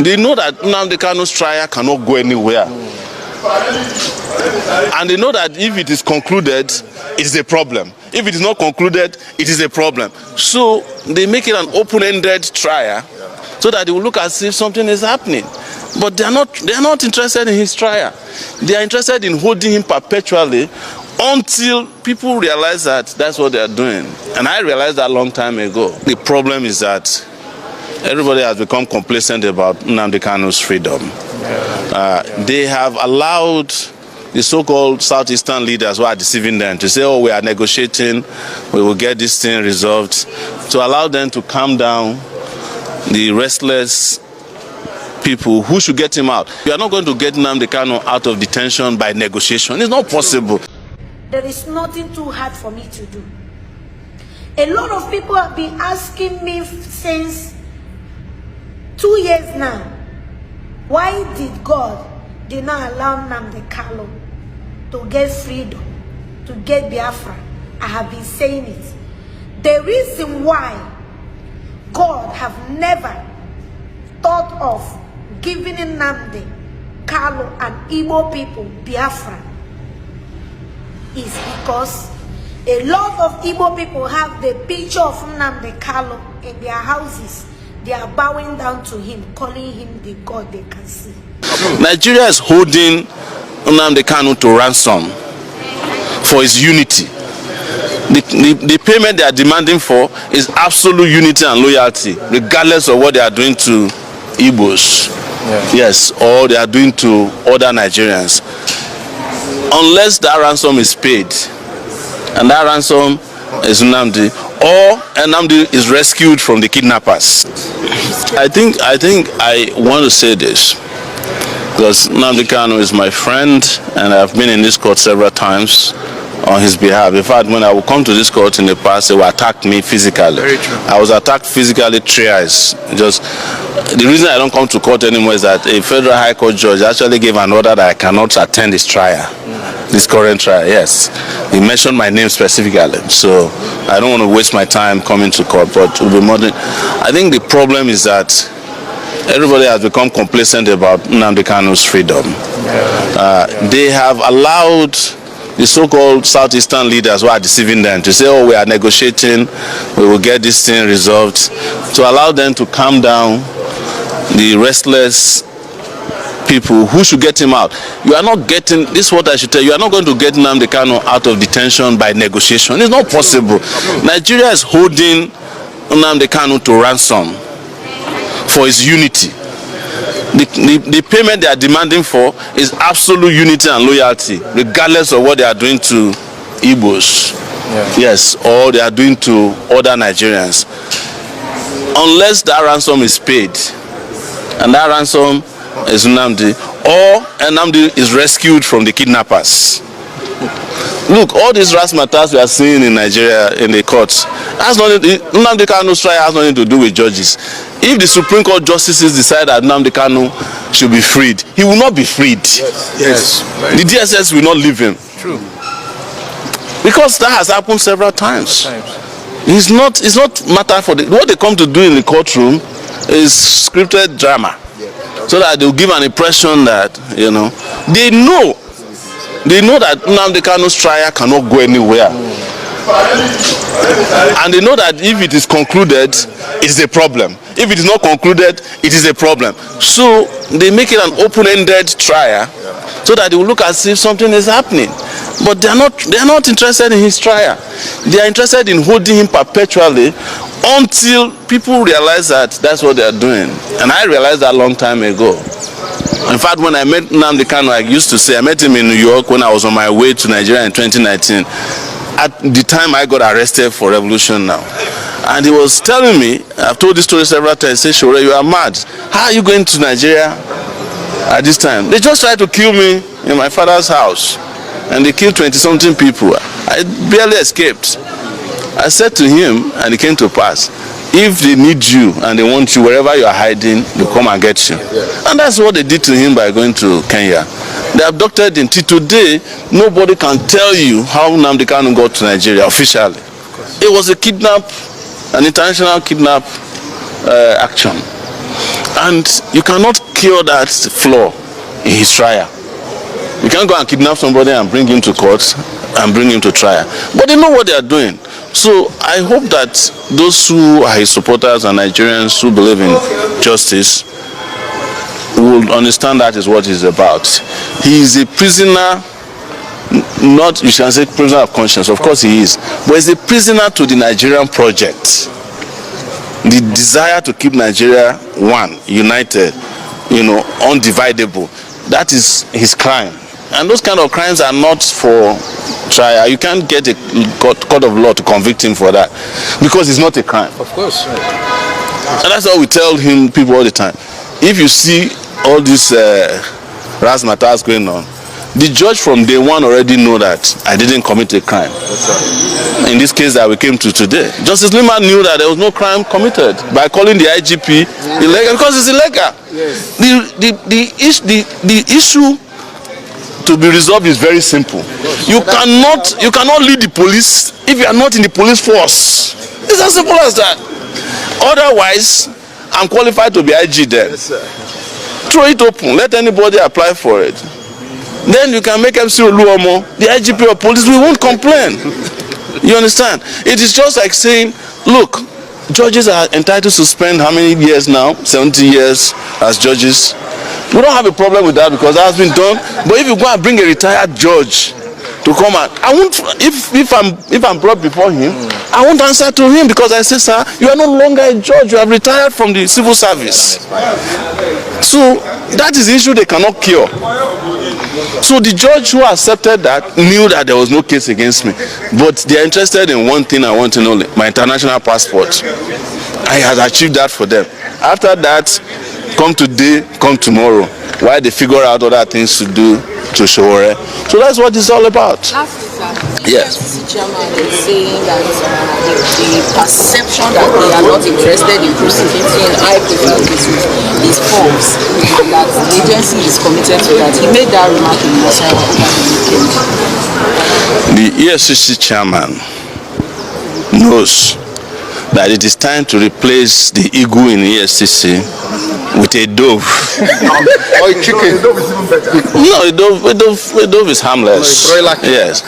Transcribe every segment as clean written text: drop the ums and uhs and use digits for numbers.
They know that Nnamdi Kanu's trial cannot go anywhere. And they know that if it is concluded, it is a problem. If it is not concluded, it is a problem. So they make it an open-ended trial so that they will look as if something is happening. But they are not interested in his trial. They are interested in holding him perpetually until people realize that that's what they are doing. And I realized that a long time ago. The problem is that everybody has become complacent about Nnamdi Kanu's freedom. They have allowed the so-called Southeastern leaders who are deceiving them to say, oh, we are negotiating, we will get this thing resolved, to allow them to calm down the restless people who should get him out. You are not going to get Nnamdi Kanu out of detention by negotiation. It's not possible. There is nothing too hard for me to do. A lot of people have been asking me since 2 years now, why did God did not allow Nnamdi Kanu to get freedom, to get Biafra? I have been saying it. The reason why God have never thought of giving Nnamdi Kanu and Igbo people Biafra is because a lot of Igbo people have the picture of Nnamdi Kanu in their houses. They are bowing down to him, calling him the God they can see. Nigeria is holding Nnamdi Kanu to ransom for his unity. The payment they are demanding for is absolute unity and loyalty, regardless of what they are doing to Igbos, yes, or they are doing to other Nigerians. Unless that ransom is paid, and that ransom is Nnamdi, or Nnamdi is rescued from the kidnappers. I think I want to say this because Nnamdi Kanu is my friend, and I've been in this court several times on his behalf. In fact, when I would come to this court in the past, they would attack me physically. Very true. I was attacked physically thrice. Just the reason I don't come to court anymore is that a federal high court judge actually gave an order that I cannot attend this trial. This current trial, yes. He mentioned my name specifically, so I don't want to waste my time coming to court, but it will be more than, I think the problem is that everybody has become complacent about Nnamdi Kanu's freedom. They have allowed the so-called Southeastern leaders who are deceiving them to say, oh, we are negotiating, we will get this thing resolved, to allow them to calm down the restless people who should get him out. You are not getting, this is what I should tell you, you are not going to get Nnamdi Kanu out of detention by negotiation. It's not possible. Nigeria is holding Nnamdi Kanu to ransom for his unity. The payment they are demanding for is absolute unity and loyalty, regardless of what they are doing to Igbos, yes, or they are doing to other Nigerians. Unless that ransom is paid, and that ransom is Nnamdi, or Nnamdi is rescued from the kidnappers. Look, all these razzmatazz we are seeing in Nigeria in the courts, Nnamdi Kanu's trial has nothing to do with judges. If the Supreme Court justices decide that Nnamdi Kanu should be freed, he will not be freed. Yes. The DSS will not leave him. True. Because that has happened several times. It's not matter for what they come to do in the courtroom is scripted drama. So that they will give an impression that, you know, they know that Nnamdi Kanu's trial cannot go anywhere. And they know that if it is concluded, it is a problem. If it is not concluded, it is a problem. So they make it an open-ended trial so that they will look as if something is happening. But they are not interested in his trial. They are interested in holding him perpetually until people realize that that's what they are doing. And I realized that a long time ago. In fact, when I met Nnamdi Kanu, I used to say, I met him in New York when I was on my way to Nigeria in 2019. At the time I got arrested for revolution now. And he was telling me, I've told this story several times, he said, Sowore, you are mad. How are you going to Nigeria at this time? They just tried to kill me in my father's house. And they killed 20-something people. I barely escaped. I said to him, and it came to pass, if they need you and they want you, wherever you are hiding, they'll come and get you. And that's what they did to him by going to Kenya. They abducted him. Till today, nobody can tell you how Nnamdi Kanu got to Nigeria officially. It was a kidnap, an international kidnap action. And you cannot cure that flaw in his trial. You can't go and kidnap somebody and bring him to court and bring him to trial. But they know what they are doing. So I hope that those who are his supporters and Nigerians who believe in justice will understand that is what he's about. He is a prisoner, not, you can say prisoner of conscience, of course he is, but he's a prisoner to the Nigerian project. The desire to keep Nigeria one, united, undividable. That is his crime. And those kind of crimes are not for trial. You can't get a court of law to convict him for that because it's not a crime. Of course. Right. And that's what we tell people all the time. If you see all these razzmatazz going on, the judge from day one already know that I didn't commit a crime. In this case that we came to today, Justice Liman knew that there was no crime committed by calling the IGP illegal because it's illegal. Yes. The issue to be resolved is very simple. You cannot lead the police if you are not in the police force. It's as simple as that. Otherwise, I'm qualified to be IG then. Yes, sir. Throw it open. Let anybody apply for it. Then you can make MC Oluomo the IGP of police. We won't complain. You understand? It is just like saying, look, judges are entitled to spend how many years now? 70 years as judges. We don't have a problem with that because that has been done. But if you go and bring a retired judge to come out, I won't. If I'm brought before him, I won't answer to him because I say, sir, you are no longer a judge. You have retired from the civil service. So that is the issue they cannot cure. So the judge who accepted that knew that there was no case against me, but they are interested in one thing and one thing only: my international passport. I had achieved that for them. After that, come today, come tomorrow. Why they figure out other things to do to Sowore. So that's what it's all about. Lastly, sir, yes. The chairman is saying that the perception that they are not interested in prosecuting high-profile cases is false, and that the agency is committed to that. He made that remark in Mosa over the weekend. The EFCC chairman knows that it is time to replace the eagle in EFCC with a dove. Or a chicken. No, a dove is harmless. No, yes.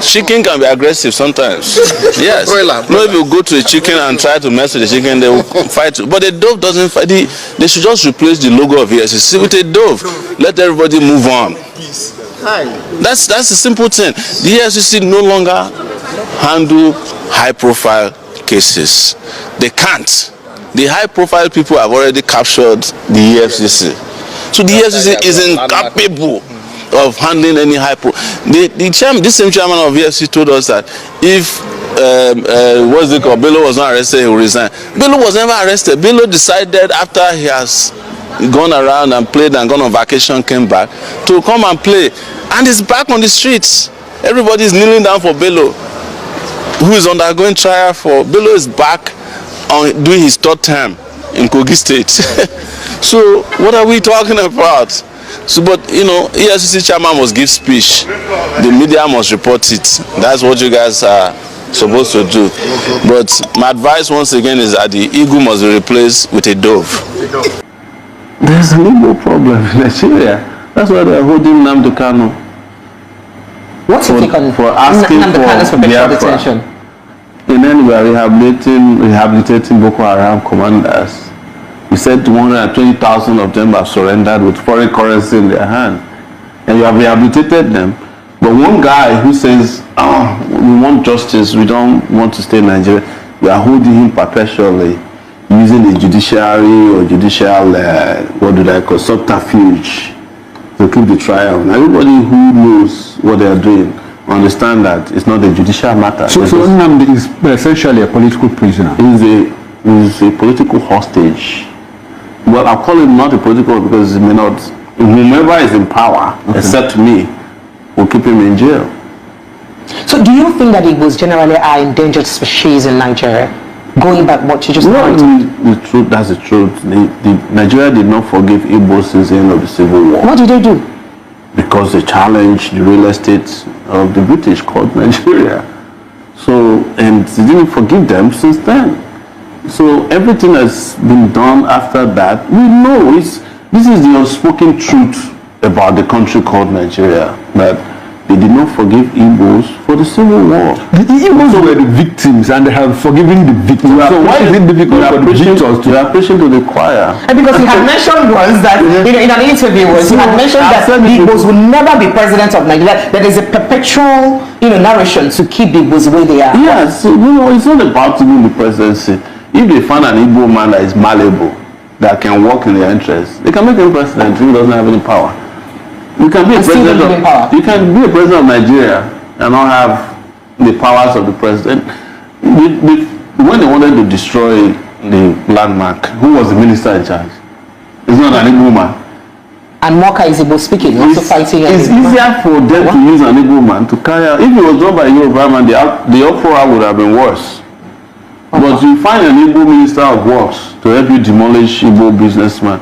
Chicken can be aggressive sometimes. Yes. No, if you go to a chicken and try to mess with the chicken, they will fight. But a dove doesn't fight. They should just replace the logo of EFCC with a dove. Let everybody move on. That's a simple thing. The EFCC no longer handle high-profile cases. They can't. The high-profile people have already captured the EFCC. So the EFCC is incapable of handling any this same chairman of EFCC told us that if Bello was not arrested, he will resign. Bello was never arrested. Bello decided after he has gone around and played and gone on vacation, came back to come and play, and he's back on the streets. Everybody is kneeling down for Bello, who is undergoing trial for. Bello is back on doing his third term in Kogi State. So what are we talking about? So, but EFCC chairman must give speech. The media must report it. That's what you guys are supposed to do. But my advice once again is that the eagle must be replaced with a dove. There's a legal problem in Nigeria. That's why they're holding Nnamdi Kanu. What's your take on for asking for detention? In any way, rehabilitating Boko Haram commanders. He said 120,000 of them have surrendered with foreign currency in their hand. And you have rehabilitated them. But one guy who says, we want justice, we don't want to stay in Nigeria, we are holding him perpetually using the judiciary or judicial, subterfuge to keep the trial. And everybody who knows what they are doing understand that it's not a judicial matter. So Nnamdi is essentially a political prisoner. He's a political hostage. Well, I'll call him not a political because he may not. Whomever is in power, except me, will keep him in jail. So do you think that it was generally an endangered species in Nigeria? Going back what you just narrated? The truth, that's the truth. Nigeria did not forgive Igbo since the end of the Civil War. What did they do? Because they challenged the real estate of the British called Nigeria. So, and they didn't forgive them since then. So everything that's been done after that, we know this is the unspoken truth about the country called Nigeria, that they did not forgive Igbos for the Civil War. The Igbos were the victims and they have forgiven the victims. So why is it difficult for the victors to... We are preaching to the choir. And because he had mentioned once that, in an interview, he had mentioned that the Igbos will never be president of Nigeria. There is a perpetual, narration to keep the Igbos where they are. Yes, it's not about to be the presidency. If they find an Igbo man that is malleable, that can work in their interests, they can make him president if he doesn't have any power. You can be a president of Nigeria and not have the powers of the president. When they wanted to destroy the landmark, who was the minister in charge? It's not an Igbo man. And Moka is Igbo speaking, also fighting. It's easier for them to use an Igbo man to carry out. If it was done by a Yoruba man, the uproar would have been worse. But you find an Igbo minister of works to help you demolish Igbo businessmen.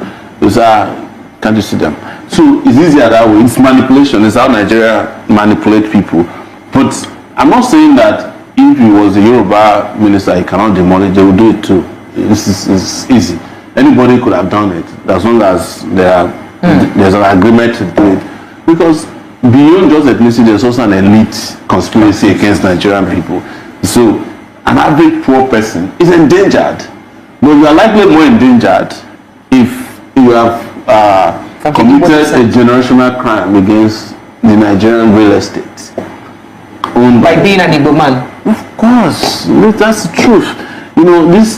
Can't you see them? So it's easier that way. It's manipulation. It's how Nigeria manipulate people. But I'm not saying that if he was a Yoruba minister, he cannot demolish. They will do it too. It's easy. Anybody could have done it as long as there's an agreement to do it. Because beyond just ethnicity, there's also an elite conspiracy against Nigerian people. So an average poor person is endangered. But you are likely more endangered if you have committed a generational crime against the Nigerian real estate. Owned by being an Igbo man. Of course, that's the truth.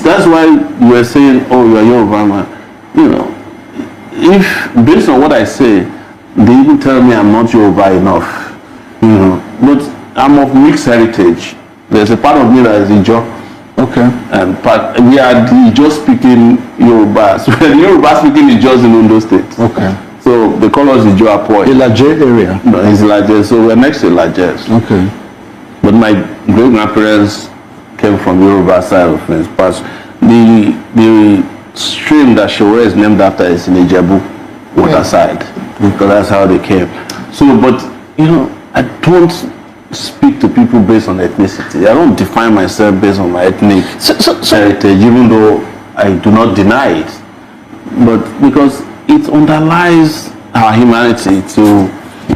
That's why you were saying, oh, you are Yoruba man. If based on what I say, they even tell me I'm not Yoruba enough. But I'm of mixed heritage. There's a part of me that is Ijo. Okay. But we are the Ijo speaking Yoruba. So the Yoruba speaking Ijos in Ondo State. Okay. So they call us Ijo Apoy. Ilaje area. No, it's Ilaje. So we're next to Ilaje. Okay. But my great grandparents came from Yoruba side of things. But the stream that Sowore is named after is in Ijebu water side. Because that's how they came. So, but I don't speak to people based on ethnicity. I don't define myself based on my ethnic heritage, even though I do not deny it. But because it underlies our humanity to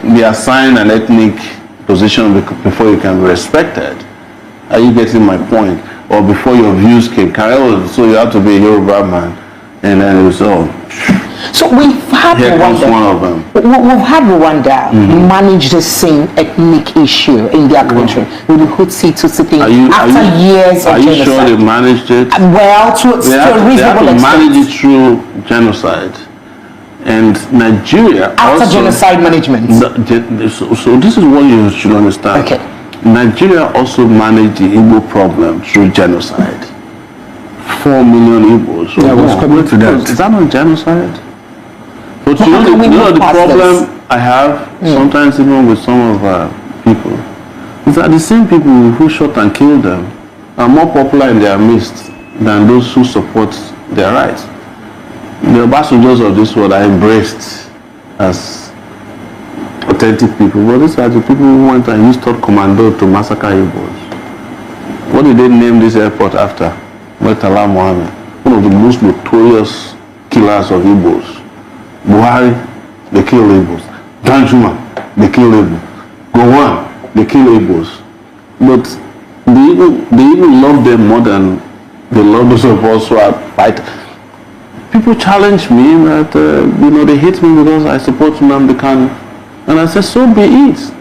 be assigned an ethnic position before you can be respected. Are you getting my point? Or before your views can carry on, so you have to be a Yoruba man, and then it was So we've had Rwanda. We've had Rwanda manage the same ethnic issue in their country with the Hutsi Tutsi thing after years of genocide. Are you sure they managed it? Well, to a reasonable extent. They manage it through genocide. And Nigeria after genocide management. So this is what you should understand. Okay. Nigeria also managed the Igbo problem through genocide. 4 million Igbos. I was coming to that. Is that not genocide? But you know the problem I have sometimes even with some of our people is that the same people who shot and killed them are more popular in their midst than those who support their rights. The ambassadors of this world are embraced as authentic people, but these are the people who went and used third commando to massacre Igbos. What did they name this airport after? Murtala Mohammed, one of the most notorious killers of Igbos. Buhari, they kill Igbos. Danjuma, they kill Igbos. Gowon, they kill Igbos. But they even love them more than they love those of us who are fighting. People challenge me that they hate me because I support Nnamdi Kanu, and I said, so be it,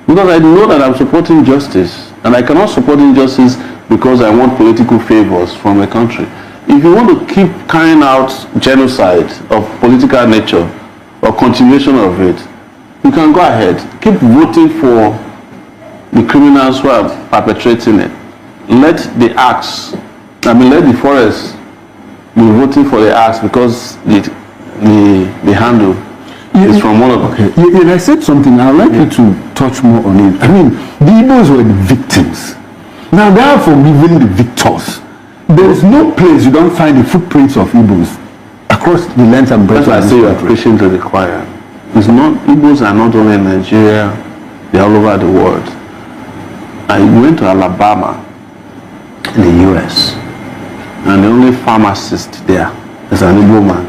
because I know that I'm supporting justice, and I cannot support injustice because I want political favors from a country. If you want to keep carrying out genocide of political nature or continuation of it, you can go ahead. Keep voting for the criminals who are perpetrating it. Let the let the forest be voting for the acts because the handle is from one of them. Okay. I said something. I'd like you to touch more on it. I mean, the Igbos were the victims. Now they are forgiving the victors. There is no place you don't find the footprints of Igbos across the length and breadth. That's why I say you are preaching to the choir. It's not, Igbos are not only in Nigeria, they are all over the world. I went to Alabama in the US, and the only pharmacist there is an Igbo man.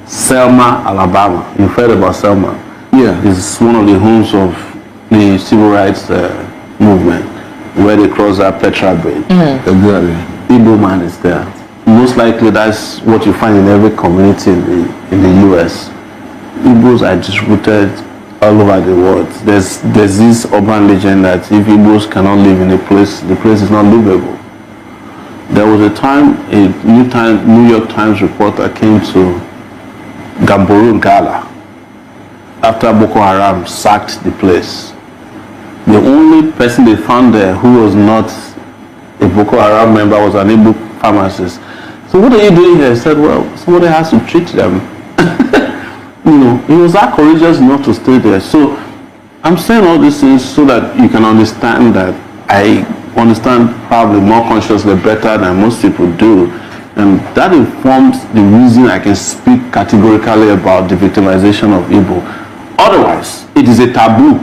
Selma, Alabama. You've heard about Selma? Yeah. It's one of the homes of the civil rights movement, where they cross that Petra Bridge. Exactly. Igbo man is there. Most likely that's what you find in every community in the US. Igbos are distributed all over the world. There's this urban legend that if Igbos cannot live in a place, the place is not livable. There was a time a New York Times reporter came to Gamboru Gala after Boko Haram sacked the place. The only person they found there who was not a Boko Haram member was an Igbo pharmacist. So what are you doing here? He said, well, somebody has to treat them. He was that courageous not to stay there. So I'm saying all these things so that you can understand that I understand probably more consciously better than most people do. And that informs the reason I can speak categorically about the victimization of Igbo. Otherwise, it is a taboo.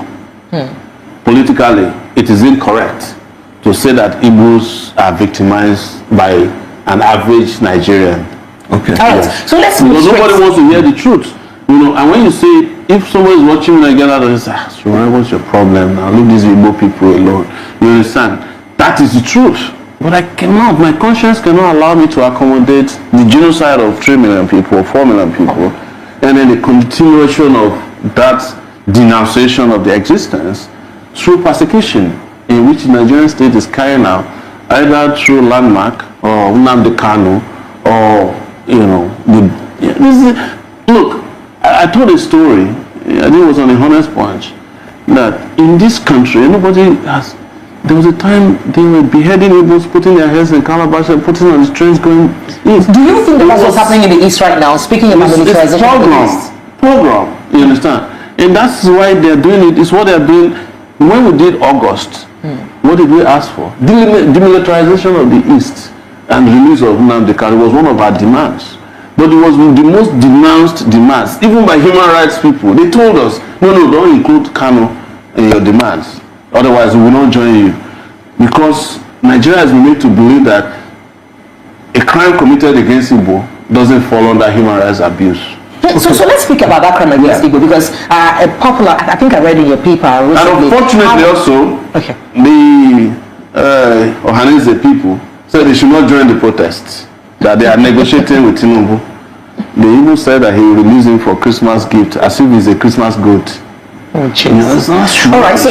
Politically, it is incorrect to say that Igbos are victimized by an average Nigerian. Okay. All right. So let's because nobody wants to hear the truth. And when you say, if somebody is watching Nigeria, they say, Sure, what's your problem now? Leave these Igbo people alone. You understand? That is the truth. But I cannot, my conscience cannot allow me to accommodate the genocide of 3 million people, 4 million people, and then the continuation of that denunciation of their existence through persecution, in which the Nigerian state is carrying out, either through landmark or Nnamdi Kanu, or look, I told a story. I think it was on a Honest Punch that in this country, there was a time they were beheading Igbos, putting their heads in calabash and putting on the trains going east. Do you think that's what's happening in the East right now? Speaking about militarization of the East. Program, you understand? And that's why they're doing it. It's what they're doing. When we did August, what did we ask for? Demilitarization of the East and release of Nnamdi Kanu was one of our demands. But it was the most denounced demands, even by human rights people. They told us, no, don't include Kanu in your demands. Otherwise, we will not join you. Because Nigeria has been made to believe that a crime committed against Igbo doesn't fall under human rights abuse. So let's speak about that crime against Igbo, because a popular, I think I read in your paper recently. And unfortunately also, the Ohanese people said they should not join the protests, that they are negotiating with Tinubu. They even said that he will release him for Christmas gift, as if he's a Christmas goat. Oh, Jesus. All right, so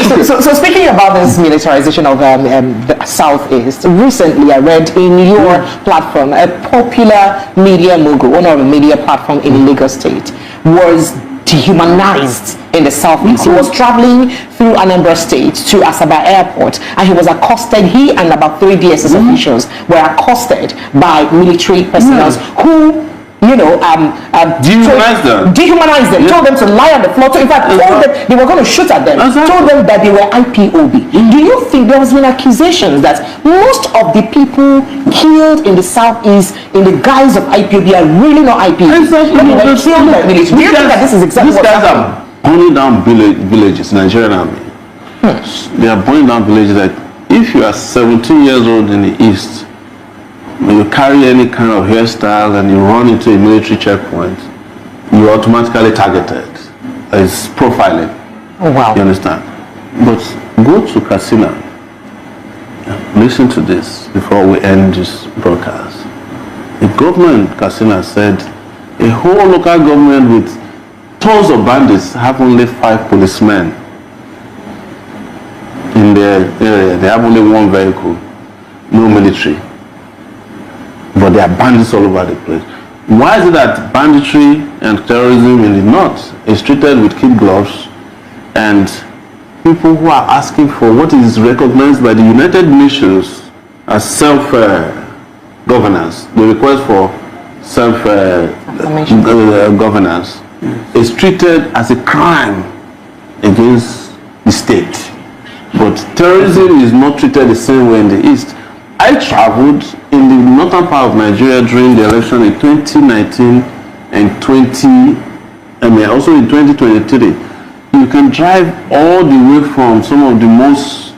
speaking about this militarization of the Southeast, recently I read in your platform, a popular media mogul, one of the media platform in Lagos State, was dehumanized in the Southeast. He was traveling through Anambra State to Asaba Airport, and he was accosted. He and about 3 DSS officials were accosted by military personnel who dehumanized them, told them to lie on the floor, in fact told them they were going to shoot at them, told them that they were IPOB. Do you think there has been accusations that most of the people killed in the Southeast in the guise of IPOB are really not IPOB? Do you think that this is exactly what's happening? Burning down villages, Nigerian army. They are burning down villages that if you are 17 years old in the East, when you carry any kind of hairstyle and you run into a military checkpoint, you're automatically targeted. It's profiling. Oh, wow. You understand? But go to Katsina. Listen to this before we end this broadcast. The government in Katsina said a whole local government with tons of bandits have only 5 policemen in their area. They have only 1 vehicle, no military. But there are bandits all over the place. Why is it that banditry and terrorism in the north is treated with kid gloves, and people who are asking for what is recognized by the United Nations as self-governance, the request for self-governance, is treated as a crime against the state? But terrorism is not treated the same way in the East. I traveled in the northern part of Nigeria during the election in 2019 and also in 2023. You can drive all the way from some of the most,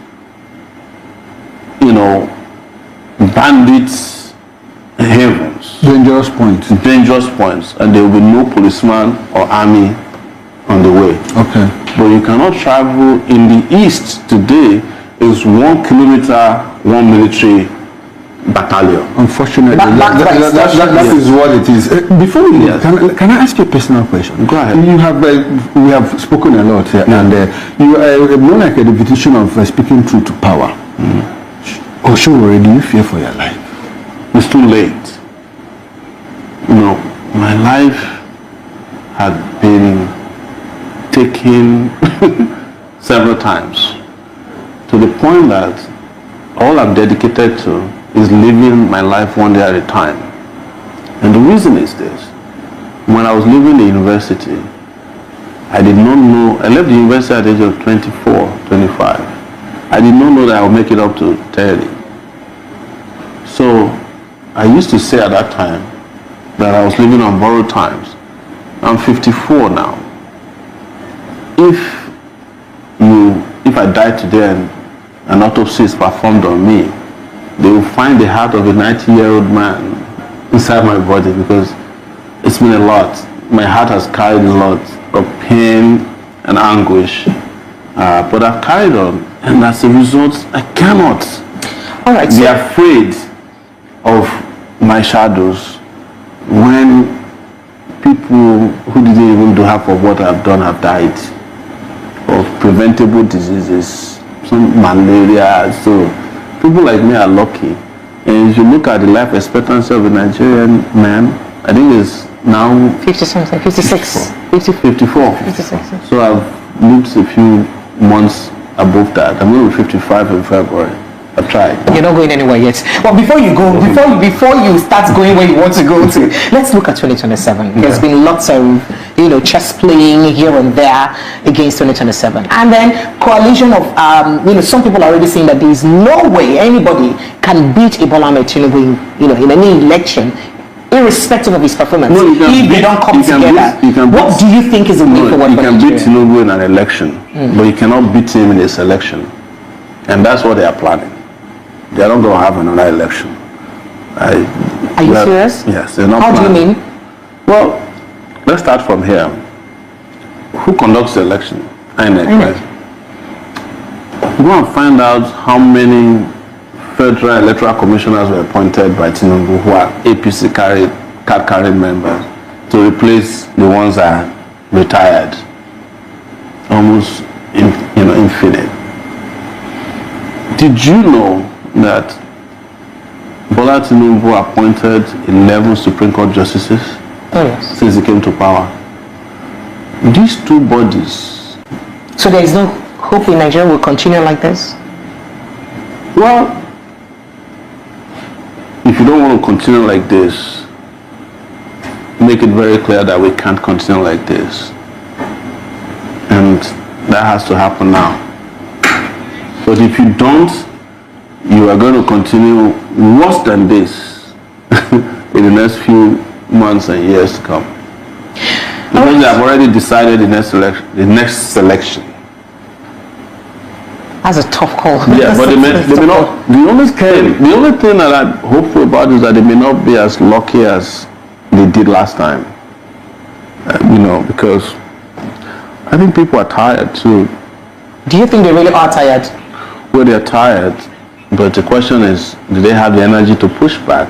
bandits havens. Dangerous points. Dangerous points. And there will be no policeman or army on the way. Okay. But you cannot travel in the east today. Is 1 kilometer, 1 military battalion. Unfortunately, that is what it is. Before we can I ask you a personal question? Go ahead. You have we have spoken a lot here, and you are more like a repetition of speaking truth to power. Sowore, do you fear for your life? It's too late. You know, my life had been taken several times to the point that all I'm dedicated to is living my life one day at a time. And the reason is this. When I was leaving the university, I did not know, I left the university at the age of 24, 25. I did not know that I would make it up to 30. So I used to say at that time that I was living on borrowed times. I'm 54 now. If I die today and an autopsy is performed on me, they will find the heart of a 90-year-old man inside my body, because it's been a lot. My heart has carried a lot of pain and anguish, but I've carried on, and as a result, I cannot be afraid of my shadows when people who didn't even do half of what I've done have died of preventable diseases, some malaria. So people like me are lucky. And if you look at the life expectancy of a Nigerian man, I think it's now 50-something, 56, 54. 56. So I've lived a few months above that. I'm going to be 55 in February. I've tried. You're not going anywhere yet. Well, before you go, before you start going where you want to go to, let's look at 2027. There's been lots of, chess playing here and there against 2027, and then coalition of, some people are already saying that there is no way anybody can beat Ebola Ahmed Tinubu, in any election, irrespective of his performance. No, if they don't come together. What do you think is the way forward? You can beat Tinubu in an election, but you cannot beat him in a selection, and that's what they are planning. They are not going to have another election. Are you serious? Yes, they're not. How planning. do you mean? Well, let's start from here. Who conducts the election? INEC. Right? Go and find out how many federal electoral commissioners were appointed by Tinubu who are APC card-carrying members to replace the ones that are retired. Almost, infinite. Did you know that Bola Tinubu appointed 11 Supreme Court justices since he came to power? These two bodies. So there is no hope in Nigeria will continue like this? Well, if you don't want to continue like this, make it very clear that we can't continue like this. And that has to happen now. But if you don't, you are going to continue worse than this in the next few months and years to come. Because they have already decided the next selection. That's a tough call. Yeah, but they may not. The only thing that I'm hopeful about is that they may not be as lucky as they did last time. Because I think people are tired too. Do you think they really are tired? Well, they're tired, but the question is, do they have the energy to push back?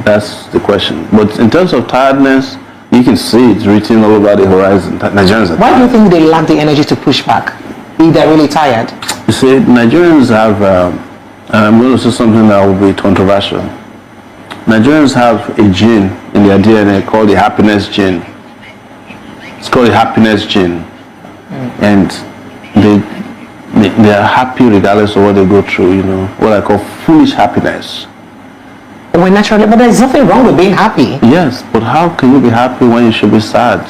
That's the question. But in terms of tiredness, you can see it's written all over the horizon. Nigerians are tired. Why do you think they lack the energy to push back if they're really tired? You see, Nigerians have, I'm going to say something that will be controversial. Nigerians have a gene in their DNA called the happiness gene. It's called the happiness gene. And they are happy regardless of what they go through, what I call foolish happiness. Well, naturally, but there's nothing wrong with being happy. Yes, but how can you be happy when you should be sad?